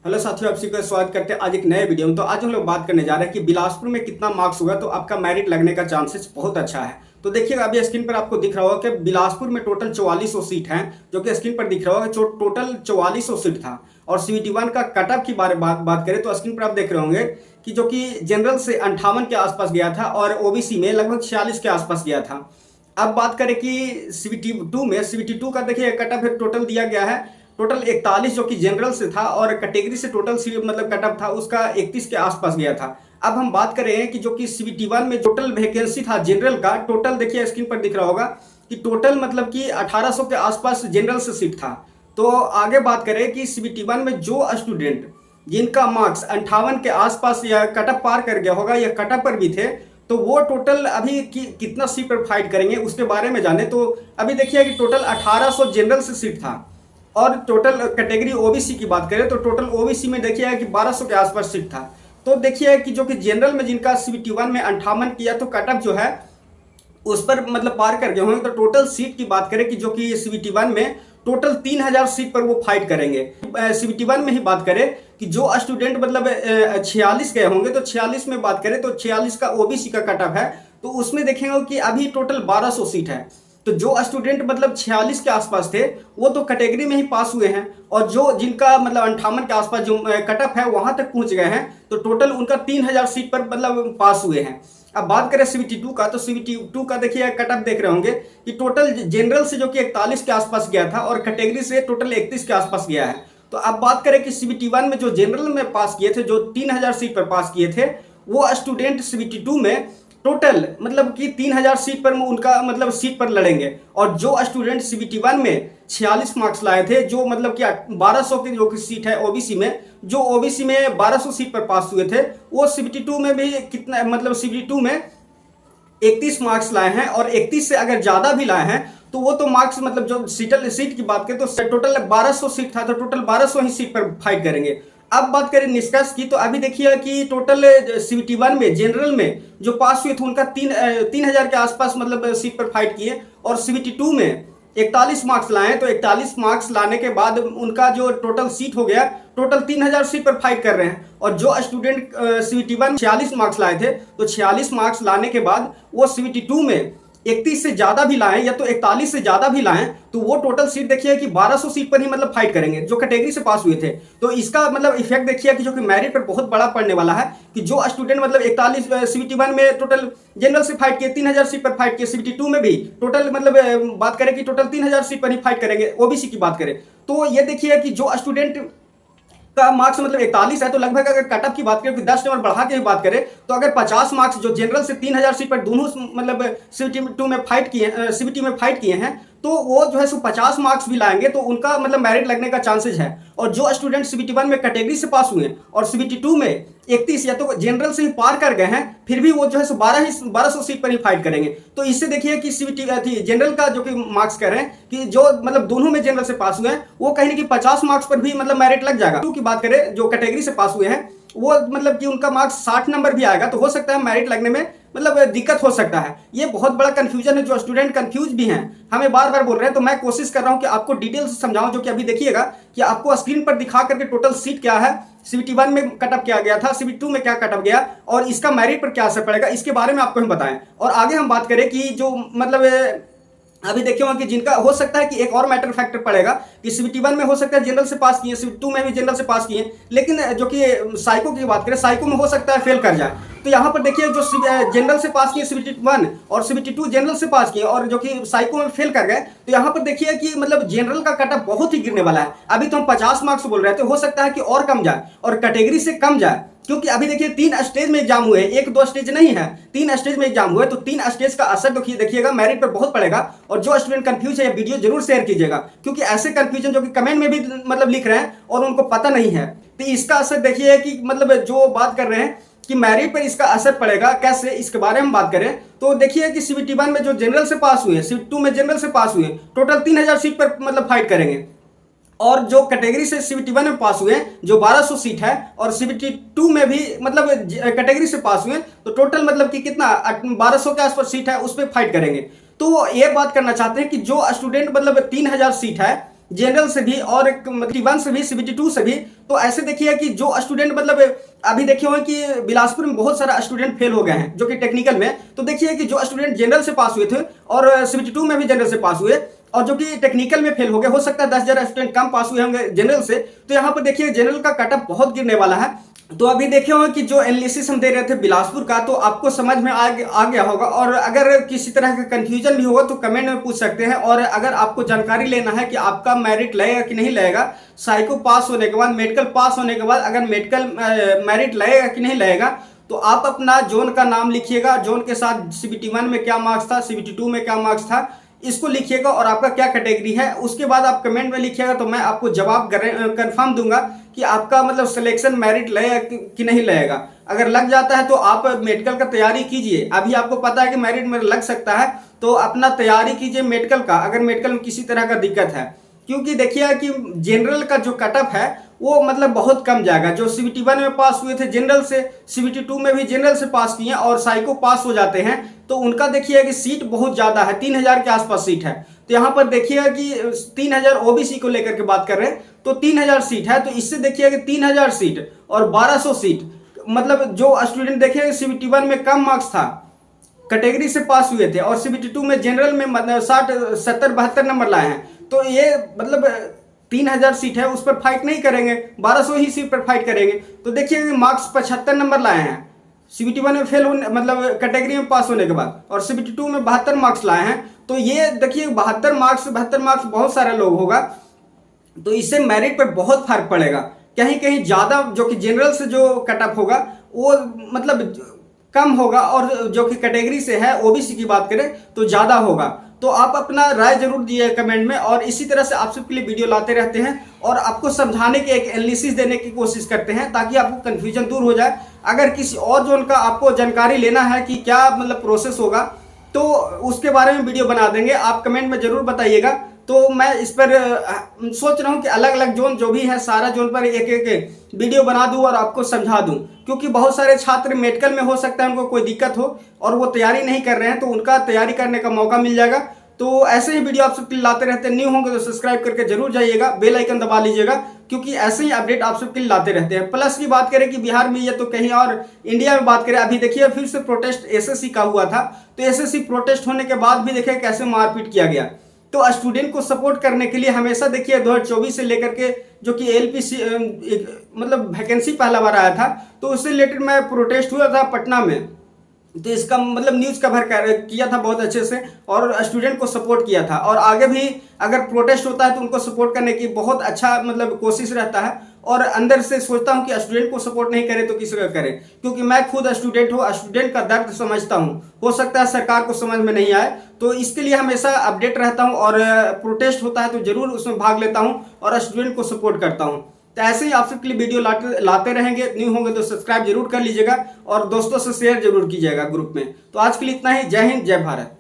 Hello साथियों, आप सभी का स्वागत करते हैं आज एक नए वीडियो में। तो आज हम लोग बात करने जा रहे हैं कि बिलासपुर में कितना मार्क्स होगा तो आपका मेरिट लगने का चांसेस बहुत अच्छा है। तो देखिएगा अभी स्क्रीन पर आपको दिख रहा होगा कि बिलासपुर में टोटल 4400 सीट हैं, जो कि स्क्रीन पर दिख रहा होगा कि टोटल 4400 सीट था। और CBT1 का कट ऑफ की बात करें तो स्क्रीन पर आप देख रहे होंगे कि जो कि जनरल से 58 के आसपास गया था और OBC में लगभग 46 के आसपास गया था। अब बात करें कि CBT2 का देखिए कट ऑफ टोटल दिया गया है टोटल 41, जो कि जनरल से था, और कैटेगरी से टोटल मतलब कट ऑफ था उसका 31 के आसपास गया था। अब हम बात करें कि जो कि CBT1 में टोटल वैकेंसी था जनरल का, टोटल देखिए स्क्रीन पर दिख रहा होगा कि टोटल मतलब कि 1800 के आसपास जनरल से सीट था। तो आगे बात करें कि CBT1 में जो स्टूडेंट जिनका मार्क्स 58 के आसपास या कट ऑफ पार कर गया होगा या कट ऑफ पर भी थे, तो वो टोटल अभी कितना सीट पर फाइट करेंगे उसके बारे में जाने। तो अभी देखिए कि टोटल 1800 जनरल से सीट था और टोटल कैटेगरी OBC की बात करें तो टोटल OBC में देखिए कि 1200 के आसपास सीट था। तो देखिए कि जो कि जनरल में जिनका CBT1 में 58 किया तो कट ऑफ जो है उस पर मतलब पार कर गए होंगे। तो टोटल सीट की बात करें कि जो कि CBT1 में टोटल 3000 सीट पर वो फाइट करेंगे। CBT1 में ही बात करें कि जो स्टूडेंट मतलब 46 गए होंगे तो 46 में बात करें तो 46 का OBC का कट ऑफ है, तो उसमें देखेंगे कि अभी टोटल 1200 सीट है। तो जो स्टूडेंट मतलब 46 के आसपास थे वो तो कैटेगरी में ही पास हुए हैं, और जो जिनका मतलब 58 के आसपास जो कट ऑफ है वहां तक पहुंच गए हैं, तो टोटल उनका 3000 सीट पर मतलब पास हुए हैं। अब बात करें CBT2 का, तो CBT2 का देखिए कट ऑफ देख रहे होंगे कि टोटल जनरल से जो कि 41 के आसपास गया था और कैटेगरी से टोटल 31 के आसपास गया है। तो अब बात करें कि CBT1 में जो जनरल में पास किए थे, जो 3000 सीट पर पास किए थे, वो स्टूडेंट CBT2 में टोटल मतलब कि 3000 सीट पर उनका मतलब सीट पर लड़ेंगे। और जो स्टूडेंट CBT1 में 46 मार्क्स लाए थे, जो मतलब कि 1200 की जो कि सीट है OBC में, जो OBC में 1200 सीट पर पास हुए थे, वो CBT2 में भी कितना मतलब CBT2 में 31 मार्क्स लाए हैं। और 31 से अगर ज्यादा भी लाए हैं तो वो तो मार्क्स मतलब जो सीट की बात करें तो टोटल 1200 सीट था, तो टोटल 1200 ही सीट पर फाइट करेंगे। अब बात करें निष्कर्ष की, तो अभी देखिए कि टोटल CBT1 में जनरल में जो पास हुए थे उनका 3000 के आसपास मतलब सीट पर फाइट किए, और CBT2 में 41 मार्क्स लाए, तो 41 मार्क्स लाने के बाद उनका जो टोटल सीट हो गया टोटल 3000 सीट पर फाइट कर रहे हैं। और जो स्टूडेंट CBT1 46 मार्क्स लाए थे, तो 46 मार्क्स लाने के बाद वो CBT2 में 31 से ज्यादा भी लाएं या तो 41 से ज्यादा भी लाएं, तो वो टोटल सीट देखिए कि 1200 सीट पर ही मतलब फाइट करेंगे जो कैटेगरी से पास हुए थे। तो इसका मतलब इफेक्ट देखिए कि जो कि मेरिट पर बहुत बड़ा पड़ने वाला है, कि जो स्टूडेंट मतलब 41 CBT1 में टोटल जनरल से फाइट किए 3000 सीट पर फाइट किए, CBT2 में भी टोटल मतलब बात करें कि टोटल 3000 सीट पर ही फाइट करेंगे। OBC की बात करें तो ये देखिए कि जो स्टूडेंट का मार्क्स मतलब 41 है, तो लगभग अगर कट ऑफ की बात करें, 10 नंबर बढ़ा के बात करें, तो अगर 50 मार्क्स जो जनरल से 3000 सीट पर दोनों मतलब CBT2 में फाइट किए, CBT में फाइट किए हैं, तो वो जो है सो 50 मार्क्स भी लाएंगे तो उनका मतलब मेरिट लगने का चांसेस है। और जो स्टूडेंट CBT1 में कैटेगरी से पास हुए और CBT2 में 31 या तो जनरल से ही पार कर गए हैं, फिर भी वो जो है सो 1200 सीट पर ही फाइट करेंगे। तो इससे देखिए कि CBT जनरल का जो कि मार्क्स कह रहे हैं कि जो मतलब दोनों में जनरल से पास हुए हैं वो कहीं ना कहीं 50 मार्क्स पर भी मतलब मेरिट लग जाएगा। की बात करें जो कैटेगरी से पास हुए हैं वो मतलब कि उनका मार्क्स 60 नंबर भी आएगा, तो हो सकता है मेरिट लगने में मतलब दिक्कत हो सकता है। ये बहुत बड़ा कंफ्यूजन है, जो स्टूडेंट कंफ्यूज भी हैं हमें बार बार बोल रहे हैं, तो मैं कोशिश कर रहा हूं कि आपको डिटेल से समझाऊं। जो कि अभी देखिएगा कि आपको स्क्रीन पर दिखा करके टोटल सीट क्या है, CBT1 में कट ऑफ किया गया था, CBT2 में क्या कट ऑफ गया और इसका मेरिट पर क्या असर पड़ेगा, इसके बारे में आपको हम बताएं। और आगे हम बात करें कि जो मतलब अभी देखिए कि जिनका हो सकता है कि एक और मैटर फैक्टर पड़ेगा कि CBT1 में हो सकता है जनरल से पास किए, CBT2 में भी जनरल से पास किए, लेकिन जो कि साइको की बात करें, साइको में हो सकता है फेल कर जाए। तो यहाँ पर देखिए जो जनरल से पास किए CBT1 और CBT2 जनरल से पास किए और जो कि साइको में फेल कर गए, तो यहाँ पर देखिए कि मतलब जनरल का कट ऑफ बहुत ही गिरने वाला है। अभी तो हम 50 मार्क्स बोल रहे थे, हो सकता है कि और कम जाए और कैटेगरी से कम जाए, क्योंकि अभी देखिए 3 स्टेज में एग्जाम हुए, 1-2 स्टेज नहीं है, 3 स्टेज में एग्जाम हुए, तो 3 स्टेज का असर देखिएगा मेरिट पर बहुत पड़ेगा। और जो स्टूडेंट कंफ्यूज है ये वीडियो जरूर शेयर कीजिएगा, क्योंकि ऐसे कंफ्यूजन जो कि कमेंट में भी मतलब लिख रहे हैं और उनको पता नहीं है, तो इसका असर देखिए कि मतलब जो बात कर रहे हैं कि मेरिट पर इसका असर पड़ेगा कैसे, इसके बारे में बात करें तो देखिए कि CBT1 में जो जनरल से पास हुए, CBT2 में जनरल से पास हुए, टोटल 3000 सीट पर मतलब फाइट करेंगे। और जो कैटेगरी से CBT1 में पास हुए जो 1200 सीट है, और CBT2 में भी मतलब कैटेगरी से पास हुए, तो टोटल मतलब कि कितना 1200 के आसपास सीट है उस पर फाइट करेंगे। तो ये बात करना चाहते हैं कि जो स्टूडेंट मतलब 3000 सीट है जनरल से भी और CBT1 से भी, CBT2 से भी। तो ऐसे देखिए कि जो स्टूडेंट मतलब अभी देखे हुए कि बिलासपुर में बहुत सारा स्टूडेंट फेल हो गए हैं जो कि टेक्निकल में। तो देखिए कि जो स्टूडेंट जनरल से पास हुए थे और CBT2 में भी जनरल से पास हुए और जो कि टेक्निकल में फेल हो गए, हो सकता है 10,000 स्टूडेंट कम पास हुए होंगे जनरल से। तो यहाँ पर देखिए जनरल का कटअप बहुत गिरने वाला है। तो अभी देखे होंगे कि जो एनालिसिस हम दे रहे थे बिलासपुर का, तो आपको समझ में आ गया होगा। और अगर किसी तरह का कंफ्यूजन भी होगा तो कमेंट में पूछ सकते हैं। और अगर आपको जानकारी लेना है कि आपका मेरिट लगेगा कि नहीं लगेगा, साइको पास होने के बाद, मेडिकल पास होने के बाद अगर मेडिकल मेरिट लगेगा कि नहीं लगेगा, तो आप अपना जोन का नाम लिखिएगा, जोन के साथ CBT1 में क्या मार्क्स था, CBT2 में क्या मार्क्स था, इसको लिखिएगा और आपका क्या कैटेगरी है। उसके बाद आप कमेंट में लिखिएगा तो मैं आपको जवाब कंफर्म दूंगा कि आपका मतलब सिलेक्शन मेरिट लगेगा कि नहीं लगेगा। अगर लग जाता है तो आप मेडिकल का तैयारी कीजिए। अभी आपको पता है कि मेरिट में लग सकता है, तो अपना तैयारी कीजिए मेडिकल का, अगर मेडिकल में किसी तरह का दिक्कत है। क्योंकि देखिए कि जनरल का जो कटअप है वो मतलब बहुत कम जाएगा। जो CBT1 में पास हुए थे जनरल से, CBT2 में भी जनरल से पास किए और साइको पास हो जाते हैं, तो उनका देखिए कि सीट बहुत ज़्यादा है, 3,000 के आसपास सीट है। तो यहाँ पर देखिए कि 3,000 OBC को लेकर के बात कर रहे हैं, तो 3,000 सीट है। तो इससे देखिए कि 3,000 सीट और 1,200 सीट, मतलब जो स्टूडेंट देखिए CBT1 में कम मार्क्स था, कैटेगरी से पास हुए थे और CBT2 में जनरल में 60, 70, 72 नंबर लाए हैं, तो ये मतलब 3,000 सीट है, उस पर फाइट नहीं करेंगे, 1,200 ही सीट पर फाइट करेंगे। तो देखिए मार्क्स 75 नंबर लाए हैं CBT1 में फेल होने मतलब कैटेगरी में पास होने के बाद, और CBT2 में 72 मार्क्स लाए हैं। तो ये देखिए 72 मार्क्स बहुत सारे लोग होगा, तो इससे मेरिट पर बहुत फर्क पड़ेगा। कहीं कहीं ज़्यादा जो कि जनरल से जो कटअप होगा वो मतलब कम होगा, और जो कि कैटेगरी से है OBC की बात करें तो ज़्यादा होगा। तो आप अपना राय जरूर दिए कमेंट में, और इसी तरह से आप सबके लिए वीडियो लाते रहते हैं और आपको समझाने के एक एनालिसिस देने की कोशिश करते हैं ताकि आपको कन्फ्यूजन दूर हो जाए। अगर किसी और जोन का आपको जानकारी लेना है कि क्या मतलब प्रोसेस होगा, तो उसके बारे में वीडियो बना देंगे, आप कमेंट में जरूर बताइएगा। तो मैं इस पर सोच रहा हूँ कि अलग अलग जोन जो भी है सारा जोन पर एक एक वीडियो बना दूं और आपको समझा दूं, क्योंकि बहुत सारे छात्र मेडिकल में हो सकता है उनको कोई दिक्कत हो और वो तैयारी नहीं कर रहे हैं, तो उनका तैयारी करने का मौका मिल जाएगा। तो ऐसे ही वीडियो आप सबके लिए लाते रहते हैं। न्यू होंगे तो सब्सक्राइब करके जरूर जाइएगा, बेल आइकन दबा लीजिएगा, क्योंकि ऐसे ही अपडेट आप सबके लिए लाते रहते हैं। प्लस की बात करें कि बिहार में या तो कहीं और इंडिया में बात करें, अभी देखिए फिर से प्रोटेस्ट SSC का हुआ था, तो SSC प्रोटेस्ट होने के बाद भी देखिए कैसे मारपीट किया गया। तो स्टूडेंट को सपोर्ट करने के लिए हमेशा देखिए 2024 से लेकर के जो कि LPC मतलब वैकेंसी पहला बार आया था, तो उससे रिलेटेड मैं प्रोटेस्ट हुआ था पटना में, तो इसका मतलब न्यूज़ कवर किया था बहुत अच्छे से और स्टूडेंट को सपोर्ट किया था। और आगे भी अगर प्रोटेस्ट होता है तो उनको सपोर्ट करने की बहुत अच्छा मतलब कोशिश रहता है, और अंदर से सोचता हूं कि स्टूडेंट को सपोर्ट नहीं करे तो किसी का करे, क्योंकि मैं खुद स्टूडेंट हूं, स्टूडेंट का दर्द समझता हूं। हो सकता है सरकार को समझ में नहीं आए, तो इसके लिए हमेशा अपडेट रहता हूं, और प्रोटेस्ट होता है तो जरूर उसमें भाग लेता हूं और स्टूडेंट को सपोर्ट करता हूं। तो ऐसे ही आप सबके लिए वीडियो लाते रहेंगे। न्यू होंगे तो सब्सक्राइब जरूर कर लीजिएगा और दोस्तों से शेयर जरूर कीजिएगा ग्रुप में। तो आज के लिए इतना ही। जय हिंद, जय भारत।